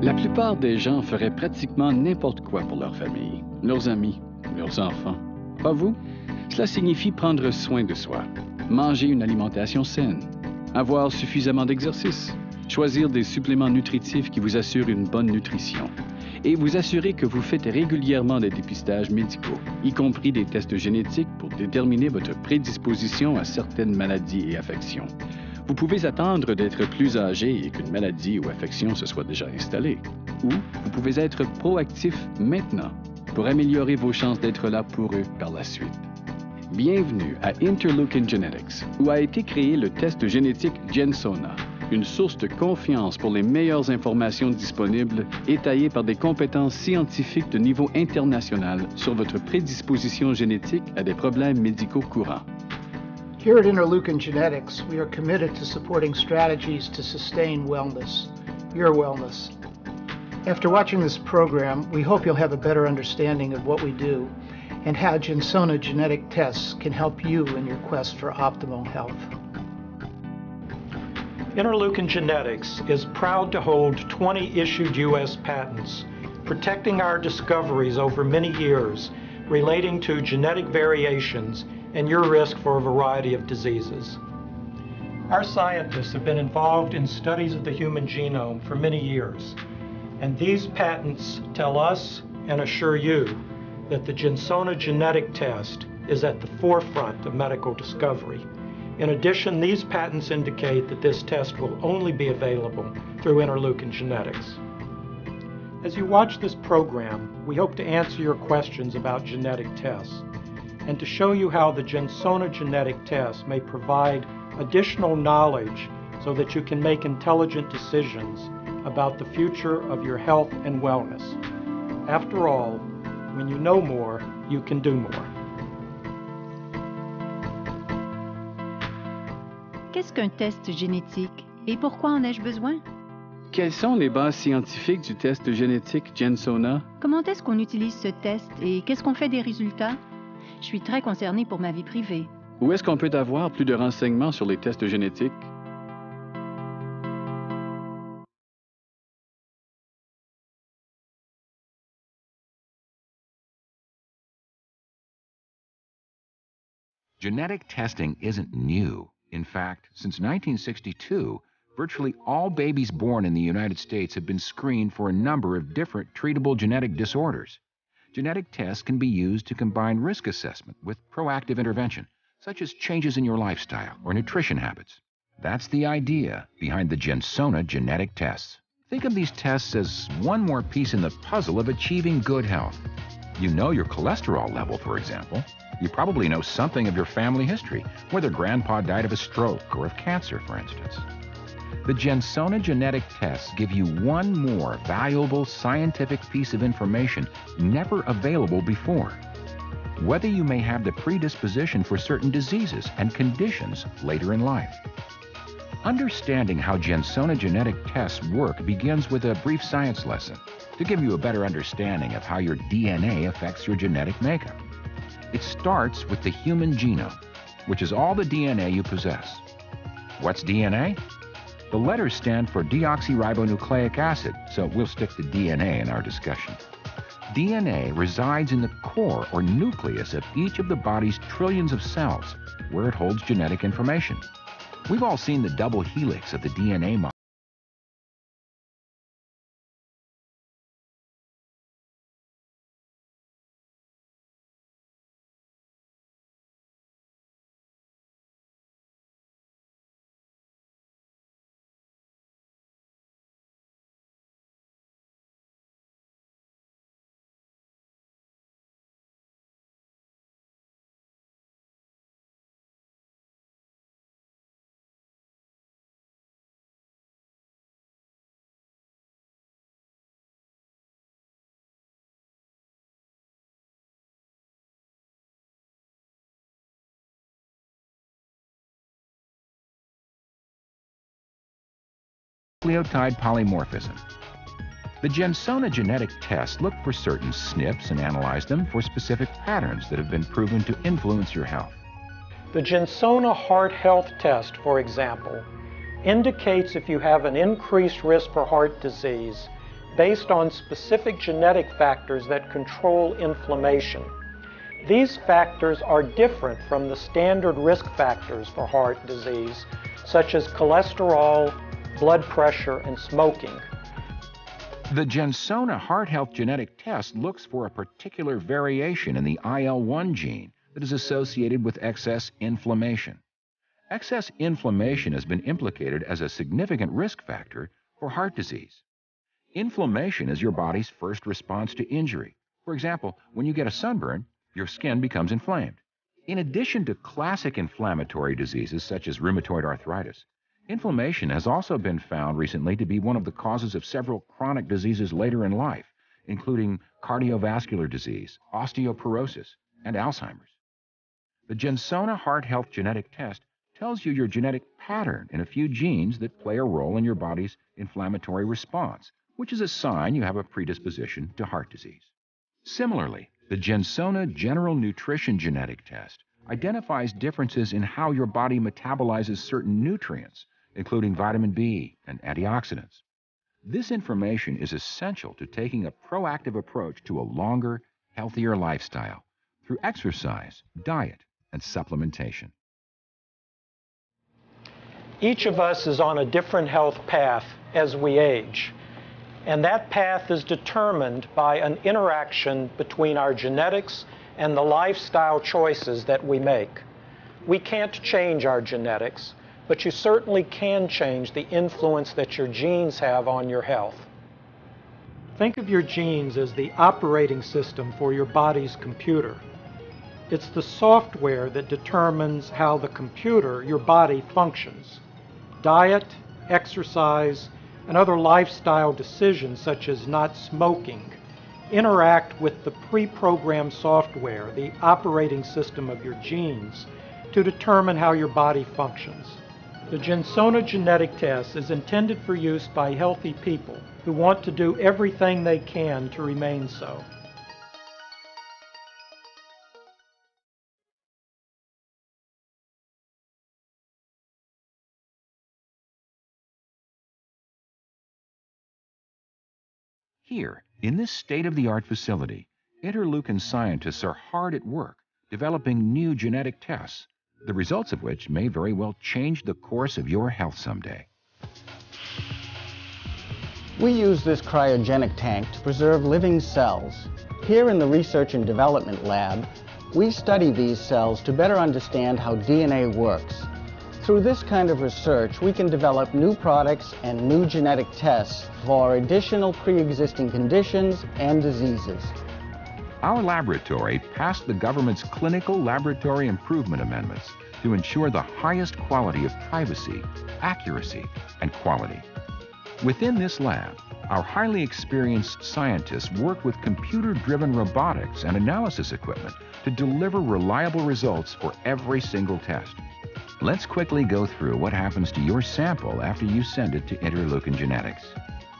La plupart des gens feraient pratiquement n'importe quoi pour leur famille, leurs amis, leurs enfants. Pas vous? Cela signifie prendre soin de soi, manger une alimentation saine, avoir suffisamment d'exercice, choisir des suppléments nutritifs qui vous assurent une bonne nutrition et vous assurer que vous faites régulièrement des dépistages médicaux, y compris des tests génétiques pour déterminer votre prédisposition à certaines maladies et affections. Vous pouvez attendre d'être plus âgé et qu'une maladie ou affection se soit déjà installée. Ou vous pouvez être proactif maintenant pour améliorer vos chances d'être là pour eux par la suite. Bienvenue à Interleukin Genetics, où a été créé le test génétique Gensona, une source de confiance pour les meilleures informations disponibles étayées par des compétences scientifiques de niveau international sur votre prédisposition génétique à des problèmes médicaux courants. Here at Interleukin Genetics, we are committed to supporting strategies to sustain wellness, your wellness. After watching this program, we hope you'll have a better understanding of what we do and how Gensona genetic tests can help you in your quest for optimal health. Interleukin Genetics is proud to hold 20 issued U.S. patents, protecting our discoveries over many years relating to genetic variations and your risk for a variety of diseases. Our scientists have been involved in studies of the human genome for many years, and these patents tell us and assure you that the Gensona genetic test is at the forefront of medical discovery. In addition, these patents indicate that this test will only be available through Interleukin Genetics. As you watch this program, we hope to answer your questions about genetic tests and to show you how the Gensona genetic test may provide additional knowledge so that you can make intelligent decisions about the future of your health and wellness. After all, when you know more, you can do more. Qu'est-ce qu'un test génétique et pourquoi en ai-je besoin? Quelles sont les bases scientifiques du test génétique Gensona? Comment est-ce qu'on utilise ce test et qu'est-ce qu'on fait des résultats? Je suis très concernée pour ma vie privée. Où est-ce qu'on peut avoir plus de renseignements sur les tests génétiques? Genetic testing isn't new. In fact, since 1962, virtually all babies born in the United States have been screened for a number of different treatable genetic disorders. Genetic tests can be used to combine risk assessment with proactive intervention, such as changes in your lifestyle or nutrition habits. That's the idea behind the Gensona genetic tests. Think of these tests as one more piece in the puzzle of achieving good health. You know your cholesterol level, for example. You probably know something of your family history, whether grandpa died of a stroke or of cancer, for instance. The Gensona genetic tests give you one more valuable scientific piece of information never available before. Whether you may have the predisposition for certain diseases and conditions later in life. Understanding how Gensona genetic tests work begins with a brief science lesson to give you a better understanding of how your DNA affects your genetic makeup. It starts with the human genome, which is all the DNA you possess. What's DNA? The letters stand for deoxyribonucleic acid, so we'll stick to DNA in our discussion. DNA resides in the core or nucleus of each of the body's trillions of cells, where it holds genetic information. We've all seen the double helix of the DNA molecule. Nucleotide polymorphism. The Gensona genetic tests look for certain SNPs and analyze them for specific patterns that have been proven to influence your health. The Gensona heart health test, for example, indicates if you have an increased risk for heart disease based on specific genetic factors that control inflammation. These factors are different from the standard risk factors for heart disease, such as cholesterol, blood pressure, and smoking. The Gensona Heart Health genetic test looks for a particular variation in the IL-1 gene that is associated with excess inflammation. Excess inflammation has been implicated as a significant risk factor for heart disease. Inflammation is your body's first response to injury. For example, when you get a sunburn, your skin becomes inflamed. In addition to classic inflammatory diseases such as rheumatoid arthritis, inflammation has also been found recently to be one of the causes of several chronic diseases later in life, including cardiovascular disease, osteoporosis, and Alzheimer's. The Gensona Heart Health genetic test tells you your genetic pattern in a few genes that play a role in your body's inflammatory response, which is a sign you have a predisposition to heart disease. Similarly, the Gensona General Nutrition genetic test identifies differences in how your body metabolizes certain nutrients, including vitamin B and antioxidants. This information is essential to taking a proactive approach to a longer, healthier lifestyle through exercise, diet, and supplementation. Each of us is on a different health path as we age, and that path is determined by an interaction between our genetics and the lifestyle choices that we make. We can't change our genetics, but you certainly can change the influence that your genes have on your health. Think of your genes as the operating system for your body's computer. It's the software that determines how the computer, your body, functions. Diet, exercise, and other lifestyle decisions such as not smoking interact with the pre-programmed software, the operating system of your genes, to determine how your body functions. The Gensona genetic test is intended for use by healthy people who want to do everything they can to remain so. Here, in this state-of-the-art facility, Interleukin scientists are hard at work developing new genetic tests, the results of which may very well change the course of your health someday. We use this cryogenic tank to preserve living cells. Here in the Research and Development Lab, we study these cells to better understand how DNA works. Through this kind of research, we can develop new products and new genetic tests for additional pre-existing conditions and diseases. Our laboratory passed the government's Clinical Laboratory Improvement Amendments to ensure the highest quality of privacy, accuracy, and quality. Within this lab, our highly experienced scientists work with computer-driven robotics and analysis equipment to deliver reliable results for every single test. Let's quickly go through what happens to your sample after you send it to Interleukin Genetics.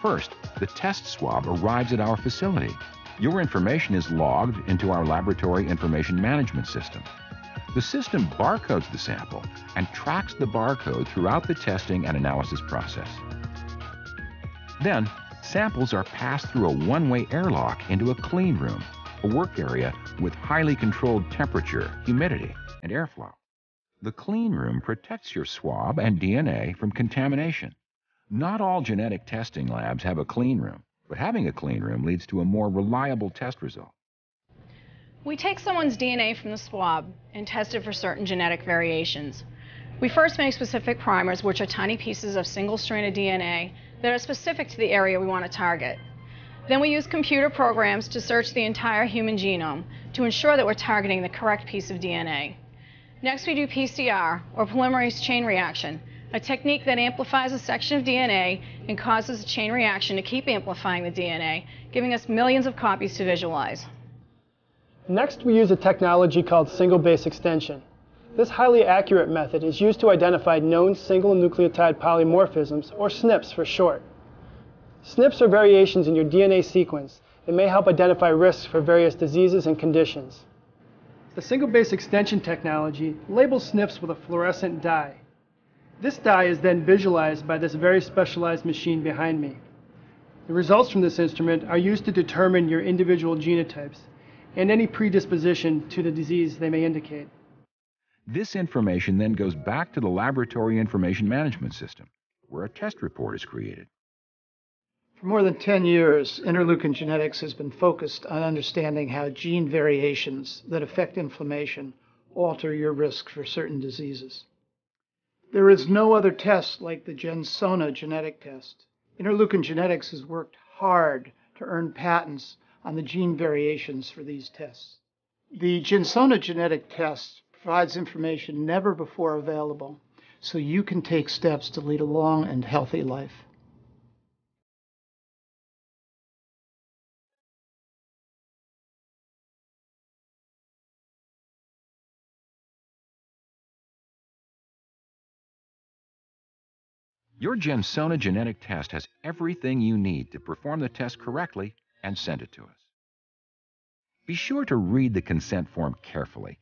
First, the test swab arrives at our facility. Your information is logged into our laboratory information management system. The system barcodes the sample and tracks the barcode throughout the testing and analysis process. Then, samples are passed through a one-way airlock into a clean room, a work area with highly controlled temperature, humidity, and airflow. The clean room protects your swab and DNA from contamination. Not all genetic testing labs have a clean room, but having a clean room leads to a more reliable test result. We take someone's DNA from the swab and test it for certain genetic variations. We first make specific primers, which are tiny pieces of single-stranded DNA that are specific to the area we want to target. Then we use computer programs to search the entire human genome to ensure that we're targeting the correct piece of DNA. Next, we do PCR, or polymerase chain reaction, a technique that amplifies a section of DNA and causes a chain reaction to keep amplifying the DNA, giving us millions of copies to visualize. Next, we use a technology called single-base extension. This highly accurate method is used to identify known single nucleotide polymorphisms, or SNPs for short. SNPs are variations in your DNA sequence that may help identify risks for various diseases and conditions. The single-base extension technology labels SNPs with a fluorescent dye. This dye is then visualized by this very specialized machine behind me. The results from this instrument are used to determine your individual genotypes and any predisposition to the disease they may indicate. This information then goes back to the Laboratory Information Management System, where a test report is created. For more than 10 years, Interleukin Genetics has been focused on understanding how gene variations that affect inflammation alter your risk for certain diseases. There is no other test like the Gensona genetic test. Interleukin Genetics has worked hard to earn patents on the gene variations for these tests. The Gensona genetic test provides information never before available, so you can take steps to lead a long and healthy life. Your Gensona genetic test has everything you need to perform the test correctly and send it to us. Be sure to read the consent form carefully.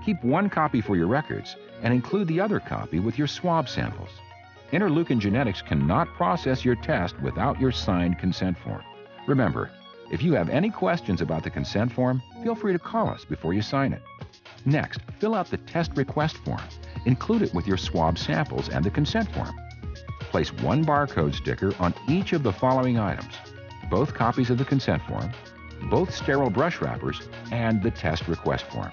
Keep one copy for your records and include the other copy with your swab samples. Interleukin Genetics cannot process your test without your signed consent form. Remember, if you have any questions about the consent form, feel free to call us before you sign it. Next, fill out the test request form. Include it with your swab samples and the consent form. Place one barcode sticker on each of the following items: both copies of the consent form, both sterile brush wrappers, and the test request form.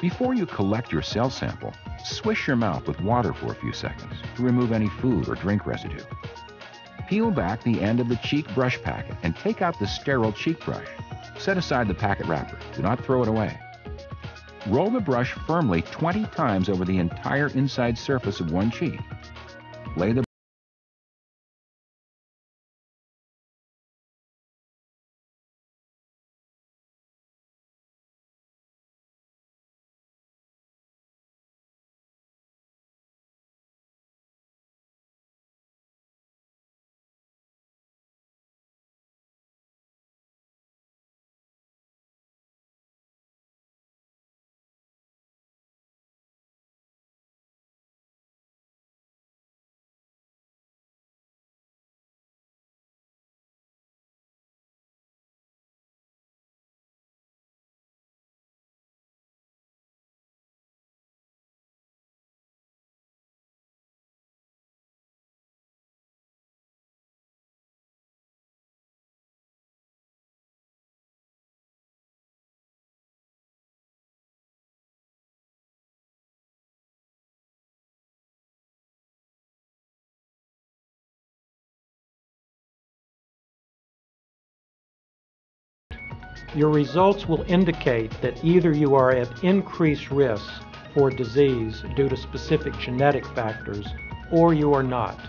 Before you collect your cell sample, swish your mouth with water for a few seconds to remove any food or drink residue. Peel back the end of the cheek brush packet and take out the sterile cheek brush. Set aside the packet wrapper. Do not throw it away. Roll the brush firmly 20 times over the entire inside surface of one cheek. Lay the Your results will indicate that either you are at increased risk for disease due to specific genetic factors, or you are not.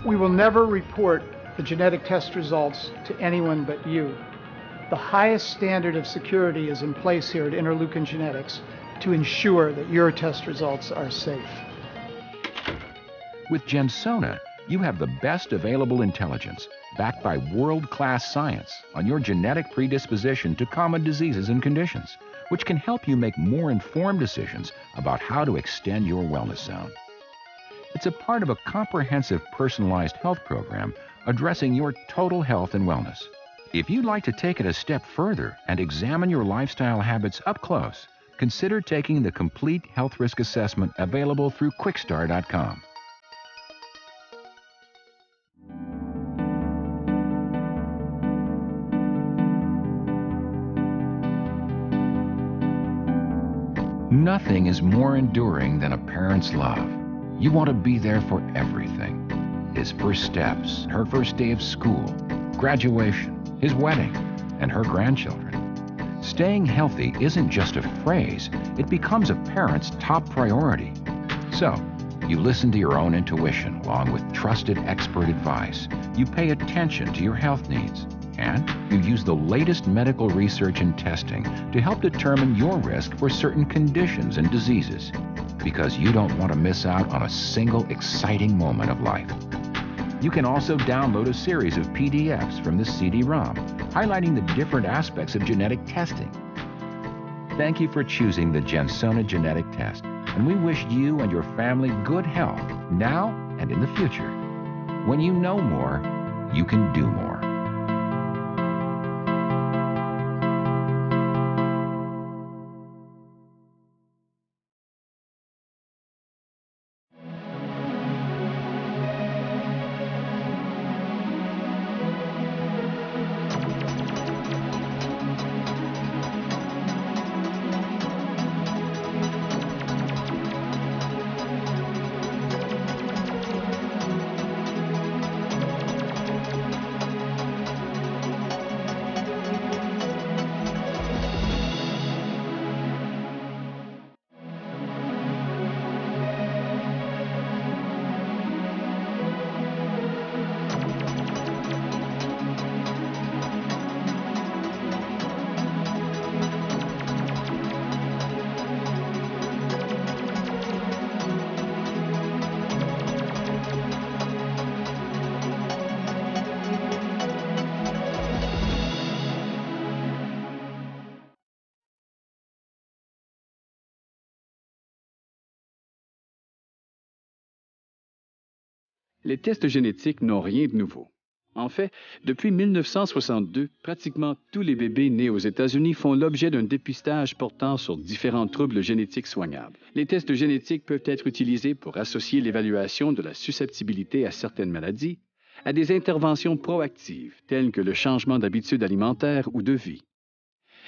We will never report the genetic test results to anyone but you. The highest standard of security is in place here at Interleukin Genetics to ensure that your test results are safe. With Gensona, you have the best available intelligence, backed by world-class science, on your genetic predisposition to common diseases and conditions, which can help you make more informed decisions about how to extend your wellness zone. It's a part of a comprehensive personalized health program addressing your total health and wellness. If you'd like to take it a step further and examine your lifestyle habits up close, consider taking the complete health risk assessment available through Quickstar.com. Nothing is more enduring than a parent's love. You want to be there for everything. His first steps, her first day of school, graduation, his wedding, and her grandchildren. Staying healthy isn't just a phrase, it becomes a parent's top priority. So, you listen to your own intuition along with trusted expert advice. You pay attention to your health needs. And you use the latest medical research and testing to help determine your risk for certain conditions and diseases, because you don't want to miss out on a single exciting moment of life. You can also download a series of PDFs from the CD-ROM, highlighting the different aspects of genetic testing. Thank you for choosing the Gensona genetic test, and we wish you and your family good health now and in the future. When you know more, you can do more. Les tests génétiques n'ont rien de nouveau. En fait, depuis 1962, pratiquement tous les bébés nés aux États-Unis font l'objet d'un dépistage portant sur différents troubles génétiques soignables. Les tests génétiques peuvent être utilisés pour associer l'évaluation de la susceptibilité à certaines maladies à des interventions proactives, telles que le changement d'habitudes alimentaires ou de vie.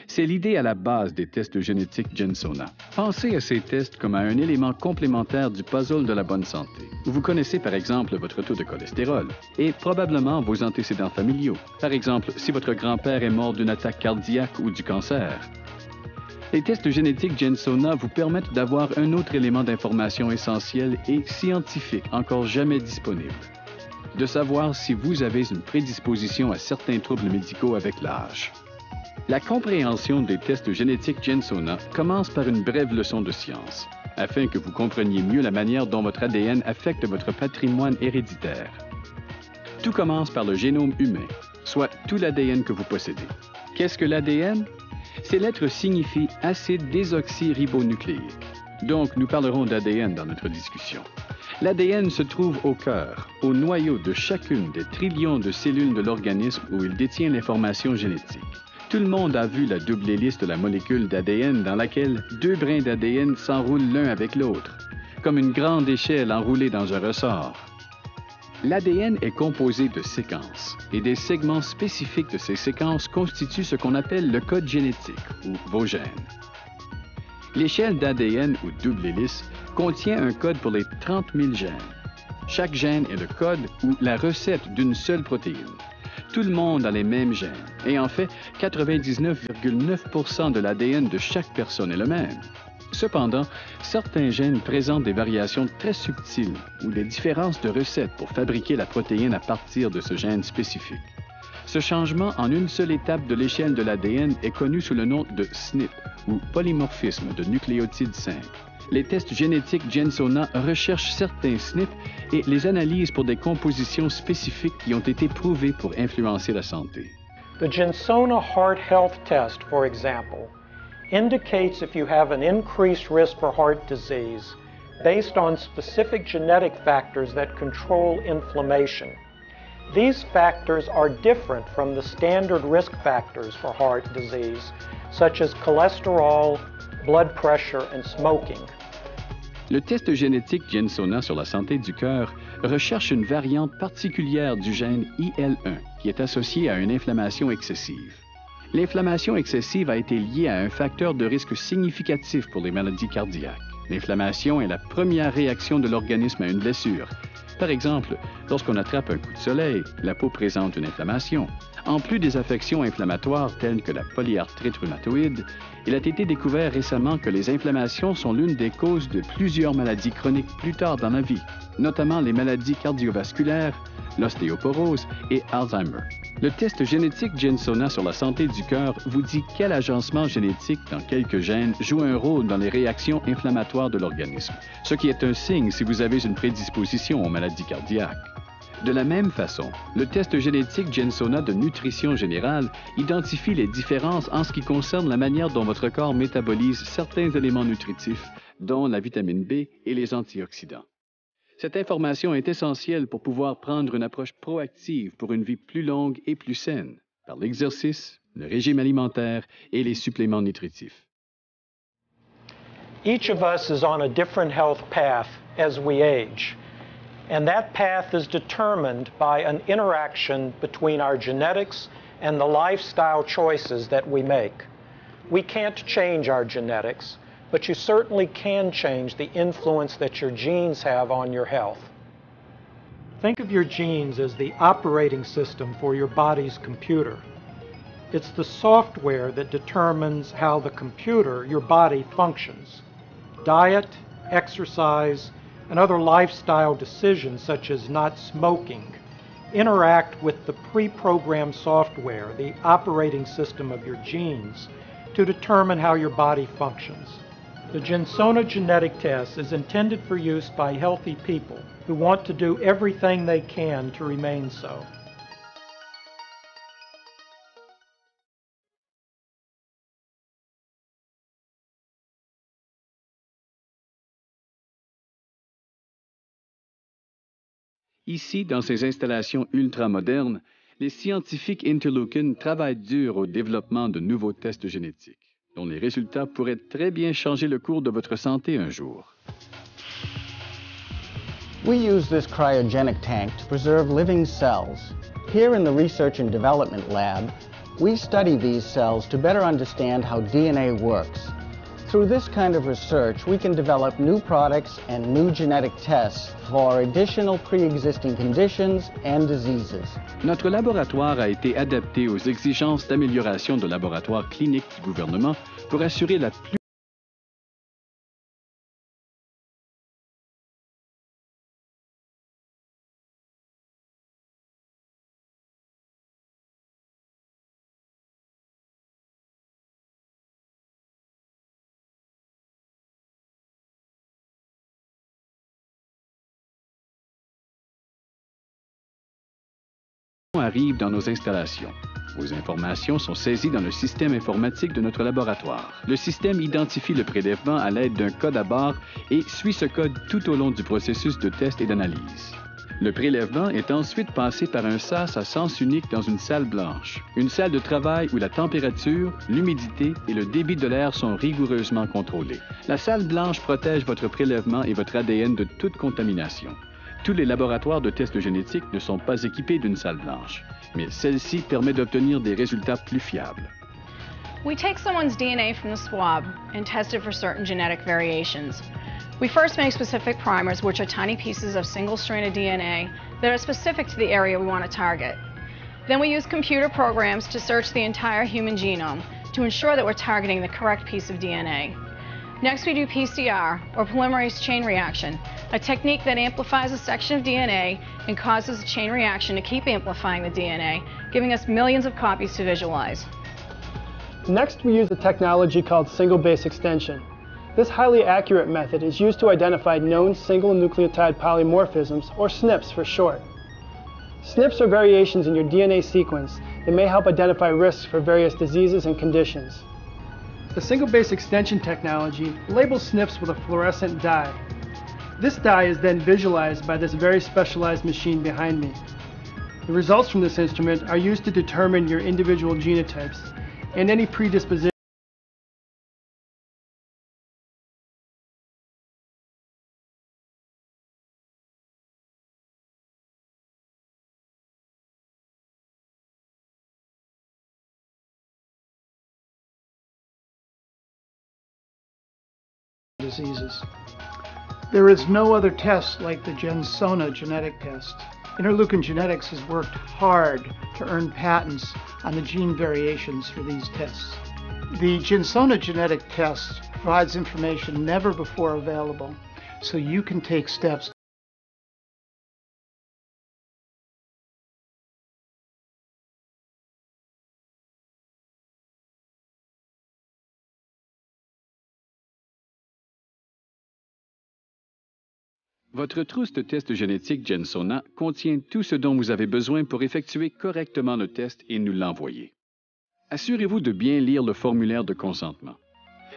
C'est l'idée à la base des tests génétiques Gensona. Pensez à ces tests comme à un élément complémentaire du puzzle de la bonne santé. Vous connaissez par exemple votre taux de cholestérol et probablement vos antécédents familiaux. Par exemple, si votre grand-père est mort d'une attaque cardiaque ou du cancer. Les tests génétiques Gensona vous permettent d'avoir un autre élément d'information essentiel et scientifique encore jamais disponible. De savoir si vous avez une prédisposition à certains troubles médicaux avec l'âge. La compréhension des tests génétiques Gensona commence par une brève leçon de science, afin que vous compreniez mieux la manière dont votre ADN affecte votre patrimoine héréditaire. Tout commence par le génome humain, soit tout l'ADN que vous possédez. Qu'est-ce que l'ADN? Ces lettres signifient acide désoxyribonucléique. Donc, nous parlerons d'ADN dans notre discussion. L'ADN se trouve au cœur, au noyau de chacune des trillions de cellules de l'organisme où il détient l'information génétique. Tout le monde a vu la double hélice de la molécule d'ADN dans laquelle deux brins d'ADN s'enroulent l'un avec l'autre, comme une grande échelle enroulée dans un ressort. L'ADN est composé de séquences, et des segments spécifiques de ces séquences constituent ce qu'on appelle le code génétique, ou vos gènes. L'échelle d'ADN, ou double hélice, contient un code pour les 30 000 gènes. Chaque gène est le code ou la recette d'une seule protéine. Tout le monde a les mêmes gènes, et en fait, 99,9% de l'ADN de chaque personne est le même. Cependant, certains gènes présentent des variations très subtiles ou des différences de recettes pour fabriquer la protéine à partir de ce gène spécifique. Ce changement en une seule étape de l'échelle de l'ADN est connu sous le nom de SNP, ou polymorphisme de nucléotides simples. Les tests génétiques Gensona recherchent certains SNP et les analysent pour des compositions spécifiques qui ont été prouvées pour influencer la santé. The Gensona Heart Health Test, for example, indicates if you have an increased risk for heart disease based on specific genetic factors that control inflammation. These factors are different from the standard risk factors for heart disease, such as cholesterol, blood pressure, and smoking. Le test génétique Gensona sur la santé du cœur recherche une variante particulière du gène IL-1 qui est associée à une inflammation excessive. L'inflammation excessive a été liée à un facteur de risque significatif pour les maladies cardiaques. L'inflammation est la première réaction de l'organisme à une blessure. Par exemple, lorsqu'on attrape un coup de soleil, la peau présente une inflammation. En plus des affections inflammatoires telles que la polyarthrite rhumatoïde, il a été découvert récemment que les inflammations sont l'une des causes de plusieurs maladies chroniques plus tard dans la vie, notamment les maladies cardiovasculaires, l'ostéoporose et Alzheimer. Le test génétique Gensona sur la santé du cœur vous dit quel agencement génétique dans quelques gènes joue un rôle dans les réactions inflammatoires de l'organisme, ce qui est un signe si vous avez une prédisposition aux maladies cardiaques. De la même façon, le test génétique Gensona de nutrition générale identifie les différences en ce qui concerne la manière dont votre corps métabolise certains éléments nutritifs, dont la vitamine B et les antioxydants. Cette information est essentielle pour pouvoir prendre une approche proactive pour une vie plus longue et plus saine, par l'exercice, le régime alimentaire et les suppléments nutritifs. Each of us is on a different health path as we age, and that path is determined by an interaction between our genetics and the lifestyle choices that we make. We can't change our genetics, but you certainly can change the influence that your genes have on your health. Think of your genes as the operating system for your body's computer. It's the software that determines how the computer, your body, functions. Diet, exercise, and other lifestyle decisions such as not smoking interact with the pre-programmed software, the operating system of your genes, to determine how your body functions. The Gensona genetic test is intended for use by healthy people who want to do everything they can to remain so. Ici, dans ces installations ultramodernes, les scientifiques Interleukin travaillent dur au développement de nouveaux tests génétiques, dont les résultats pourraient très bien changer le cours de votre santé un jour. We use this cryogenic tank to preserve living cells. Here in the Research and Development Lab, we study these cells to better understand how DNA works. Through this kind of research, we can develop new products and new genetic tests for additional pre-existing conditions and diseases. Notre laboratoire a été adapté aux exigences d'amélioration de laboratoires cliniques du gouvernement pour assurer la plus arrive dans nos installations. Vos informations sont saisies dans le système informatique de notre laboratoire. Le système identifie le prélèvement à l'aide d'un code à barre et suit ce code tout au long du processus de test et d'analyse. Le prélèvement est ensuite passé par un sas à sens unique dans une salle blanche, une salle de travail où la température, l'humidité et le débit de l'air sont rigoureusement contrôlés. La salle blanche protège votre prélèvement et votre ADN de toute contamination. Tous les laboratoires de tests génétiques ne sont pas équipés d'une salle blanche, mais celle-ci permet d'obtenir des résultats plus fiables. We take someone's DNA from the swab and test it for certain genetic variations. We first make specific primers, which are tiny pieces of single-stranded DNA that are specific to the area we want to target. Then we use computer programs to search the entire human genome to ensure that we're targeting the correct piece of DNA. Next, we do PCR, or polymerase chain reaction, a technique that amplifies a section of DNA and causes a chain reaction to keep amplifying the DNA, giving us millions of copies to visualize. Next, we use a technology called single-base extension. This highly accurate method is used to identify known single nucleotide polymorphisms, or SNPs for short. SNPs are variations in your DNA sequence that may help identify risks for various diseases and conditions. The single-base extension technology labels SNPs with a fluorescent dye. This dye is then visualized by this very specialized machine behind me. The results from this instrument are used to determine your individual genotypes and any predisposition diseases. There is no other test like the Gensona genetic test. Interleukin Genetics has worked hard to earn patents on the gene variations for these tests. The Gensona genetic test provides information never before available, so you can take steps Votre trousse de tests génétiques Gensona contient tout ce dont vous avez besoin pour effectuer correctement le test et nous l'envoyer. Assurez-vous de bien lire le formulaire de consentement.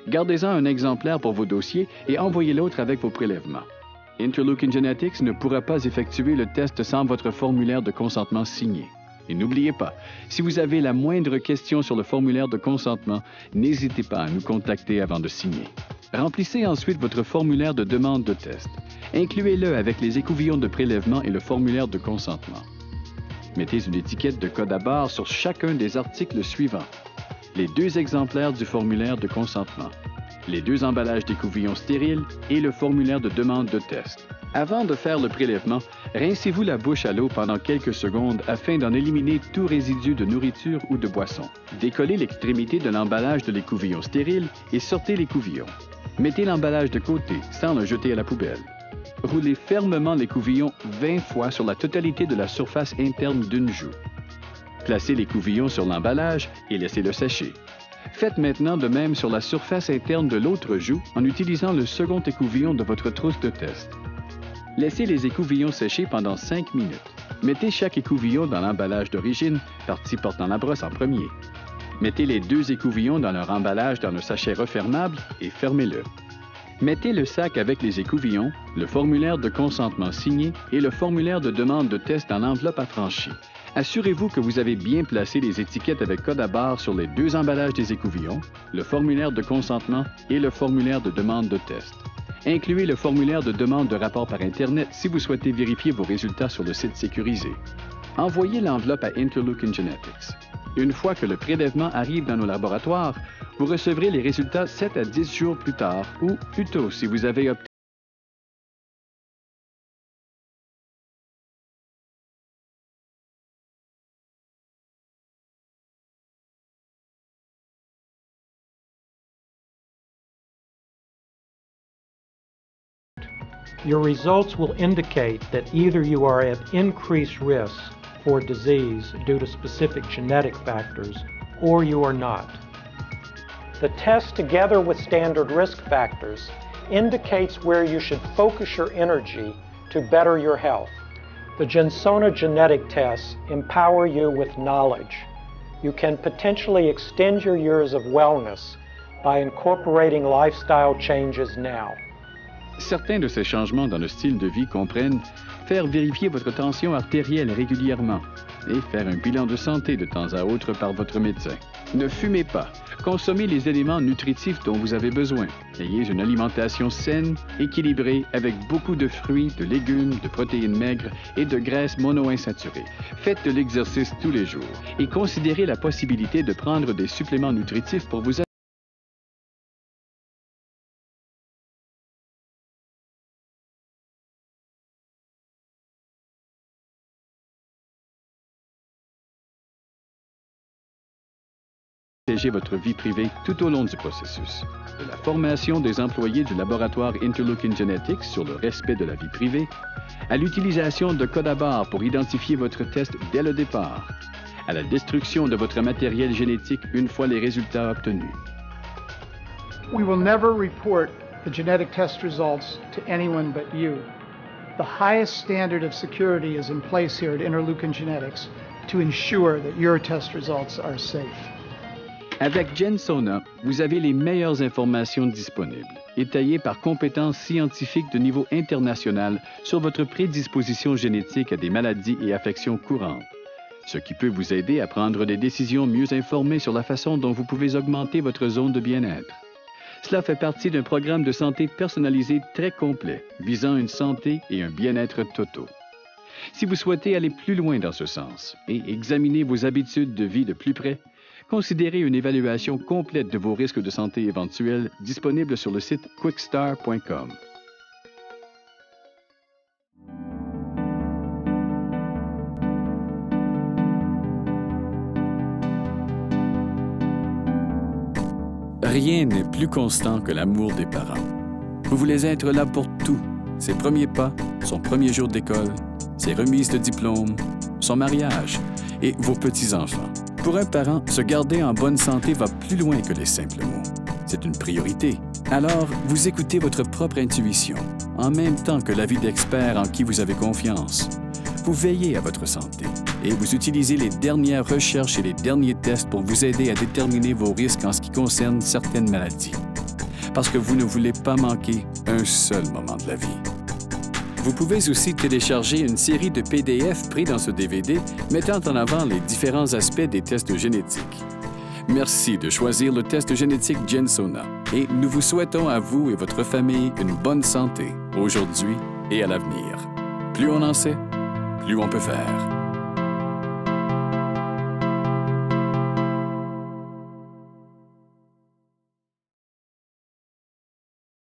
Gardez-en un exemplaire pour vos dossiers et envoyez l'autre avec vos prélèvements. Interleukin Genetics ne pourra pas effectuer le test sans votre formulaire de consentement signé. Et n'oubliez pas, si vous avez la moindre question sur le formulaire de consentement, n'hésitez pas à nous contacter avant de signer. Remplissez ensuite votre formulaire de demande de test. Incluez-le avec les écouvillons de prélèvement et le formulaire de consentement. Mettez une étiquette de code à barre sur chacun des articles suivants. Les 2 exemplaires du formulaire de consentement, les 2 emballages d'écouvillons stériles et le formulaire de demande de test. Avant de faire le prélèvement, rincez-vous la bouche à l'eau pendant quelques secondes afin d'en éliminer tout résidu de nourriture ou de boisson. Décollez l'extrémité de l'emballage de l'écouvillon stérile et sortez l'écouvillon. Mettez l'emballage de côté sans le jeter à la poubelle. Roulez fermement l'écouvillon 20 fois sur la totalité de la surface interne d'une joue. Placez l'écouvillon sur l'emballage et laissez-le sécher. Faites maintenant de même sur la surface interne de l'autre joue en utilisant le second écouvillon de votre trousse de test. Laissez les écouvillons sécher pendant 5 minutes. Mettez chaque écouvillon dans l'emballage d'origine, partie portant la brosse en premier. Mettez les 2 écouvillons dans leur emballage dans le sachet refermable et fermez-le. Mettez le sac avec les écouvillons, le formulaire de consentement signé et le formulaire de demande de test dans l'enveloppe affranchie. Assurez-vous que vous avez bien placé les étiquettes avec code à barre sur les 2 emballages des écouvillons, le formulaire de consentement et le formulaire de demande de test. Incluez le formulaire de demande de rapport par Internet si vous souhaitez vérifier vos résultats sur le site sécurisé. Envoyez l'enveloppe à Interleukin Genetics. Une fois que le prélèvement arrive dans nos laboratoires, vous recevrez les résultats 7 à 10 jours plus tard ou plus tôt si vous avez obtenu Your results will indicate that either you are at increased risk for disease due to specific genetic factors, or you are not. The test, together with standard risk factors, indicates where you should focus your energy to better your health. The Gensona genetic tests empower you with knowledge. You can potentially extend your years of wellness by incorporating lifestyle changes now. Certains de ces changements dans le style de vie comprennent faire vérifier votre tension artérielle régulièrement et faire un bilan de santé de temps à autre par votre médecin. Ne fumez pas. Consommez les éléments nutritifs dont vous avez besoin. Ayez une alimentation saine, équilibrée, avec beaucoup de fruits, de légumes, de protéines maigres et de graisses monoinsaturées. Faites de l'exercice tous les jours et considérez la possibilité de prendre des suppléments nutritifs pour vous protéger votre vie privée tout au long du processus. De la formation des employés du laboratoire Interleukin Genetics sur le respect de la vie privée, à l'utilisation de codes à barre pour identifier votre test dès le départ, à la destruction de votre matériel génétique une fois les résultats obtenus. We will never report the genetic test results to anyone but you. The highest standard of security is in place here at Interleukin Genetics to ensure that your test results are safe. Avec Gensona, vous avez les meilleures informations disponibles, étayées par compétences scientifiques de niveau international sur votre prédisposition génétique à des maladies et affections courantes. ce qui peut vous aider à prendre des décisions mieux informées sur la façon dont vous pouvez augmenter votre zone de bien-être. Cela fait partie d'un programme de santé personnalisé très complet, visant une santé et un bien-être totaux. Si vous souhaitez aller plus loin dans ce sens et examiner vos habitudes de vie de plus près, considérez une évaluation complète de vos risques de santé éventuels disponible sur le site quickstar.com. Rien n'est plus constant que l'amour des parents. Vous voulez être là pour tout. Ses premiers pas, son premier jour d'école, ses remises de diplôme, son mariage et vos petits-enfants. Pour un parent, se garder en bonne santé va plus loin que les simples mots. C'est une priorité. Alors, vous écoutez votre propre intuition, en même temps que l'avis d'experts en qui vous avez confiance. Vous veillez à votre santé et vous utilisez les dernières recherches et les derniers tests pour vous aider à déterminer vos risques en ce qui concerne certaines maladies. Parce que vous ne voulez pas manquer un seul moment de la vie. Vous pouvez aussi télécharger une série de PDF pris dans ce DVD mettant en avant les différents aspects des tests génétiques. Merci de choisir le test génétique Gensona et nous vous souhaitons à vous et votre famille une bonne santé aujourd'hui et à l'avenir. Plus on en sait, plus on peut faire.